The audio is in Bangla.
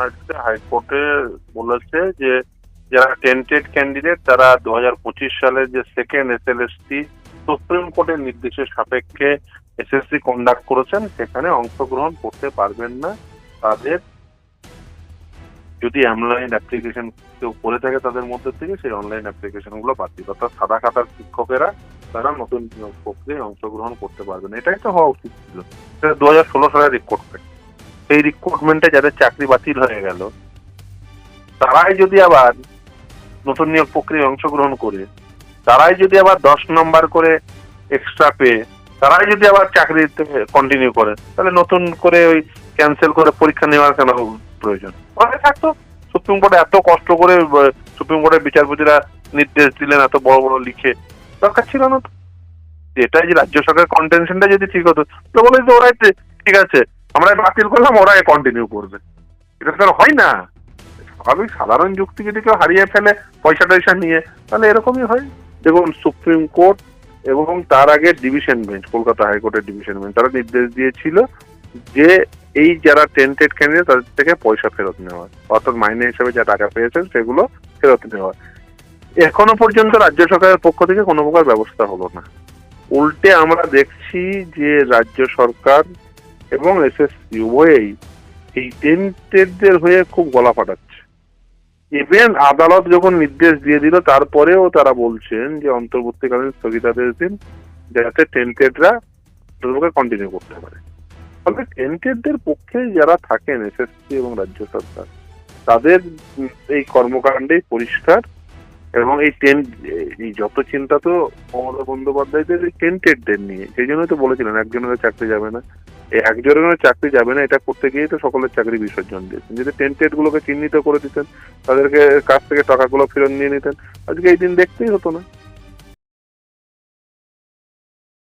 আজকে হাইকোর্টে বলেছে যে যারা টেন্টেড ক্যান্ডিডেট তারা 2025 সালের যে সেকেন্ড এসএলএসটি সুপ্রিম কোর্টের নির্দেশের সাপেক্ষে এসএসসি কন্ডাক্ট করেছেন সেখানে অংশগ্রহণ করতে পারবেন না। তাদের যদি অনলাইন অ্যাপ্লিকেশন কেউ করে থাকে তাদের মধ্যে থেকে সেই অনলাইন অ্যাপ্লিকেশন গুলো বাতিল, অর্থাৎ সাদা খাতার শিক্ষকেরা তারা নতুন নিয়োগ প্রক্রিয়ায় অংশগ্রহণ করতে পারবেন। এটাই তো হওয়া উচিত ছিল। 2016 সালের রিক্রুটমেন্ট, সেই রিক্রুটমেন্টে যাদের চাকরি বাতিল হয়ে গেল তারাই যদি আবার নতুন নিয়োগ প্রক্রিয়ায় অংশগ্রহণ করে, তারাই যদি আবার 10 নম্বর করে এক্সট্রা পেয়ে তারাই যদি আবার চাকরিতে কন্টিনিউ করে, তাহলে নতুন করে ওই ক্যান্সেল করে পরীক্ষা নেওয়ার কেন প্রয়োজন? ওখানে থাকতো। সুপ্রিম কোর্টে এত কষ্ট করে সুপ্রিম কোর্টের বিচারপতিরা নির্দেশ দিলেন এত বড় বড় লিখে, দরকার ছিল না তো। এটাই যে রাজ্য সরকারের কন্টেনশনটা যদি ঠিক হতো তো বলে তো ওরাই ঠিক আছে আমরা বাতিল করলাম, ওরাই কন্টিনিউ করবে। এটা তো হয় না। স্বাভাবিক সাধারণ যুক্তি যদি কেউ হারিয়ে ফেলে পয়সা টয়সা নিয়ে, তাহলে এরকমই হয়। দেখুন, সুপ্রিম কোর্ট এবং তার আগে ডিভিশন বেঞ্চ, কলকাতা হাইকোর্টের ডিভিশন বেঞ্চ, তারা নির্দেশ দিয়েছিল যে এই যারা টেন্টেড ক্যান্ডিডেট তাদের থেকে পয়সা ফেরত নেওয়া, অর্থাৎ মাইনে হিসেবে যা টাকা পেয়েছেন সেগুলো ফেরত নেওয়া। এখনো পর্যন্ত রাজ্য সরকারের পক্ষ থেকে কোনো প্রকার ব্যবস্থা হলো না। উল্টে আমরা দেখছি যে রাজ্য সরকার এবং এসএসসি উভয়েই এই টেন্টেডদের হয়ে খুব গলা ফাটাচ্ছে। ইভেন আদালত যখন নির্দেশ দিয়ে দিল তারপরেও তারা বলছেন যে অন্তর্বর্তীকালীন স্থগিতাদেশ দিন যাতে টেন্টেডরা কন্টিনিউ করতে পারে। ফলে টেন্টেডদের পক্ষে যারা থাকেন এসএসসি এবং রাজ্য সরকার, তাদের এই কর্মকাণ্ডে পরিষ্কার। এবং এই যত চিন্তা তো মমতা বন্দ্যোপাধ্যায়দের টেন্টেডদের নিয়ে, সেই জন্যই তো বলেছিলেন একজনের চাকরি যাবে না। এই একজনের চাকরি যাবে না এটা করতে গিয়ে তো সকলের চাকরি বিসর্জন দিয়েছেন। যদি টেন্টেড গুলোকে চিহ্নিত করে দিতেন, তাদেরকে কাছ থেকে টাকাগুলো ফেরত নিয়ে নিতেন, আজকে এই দিন দেখতেই হতো না।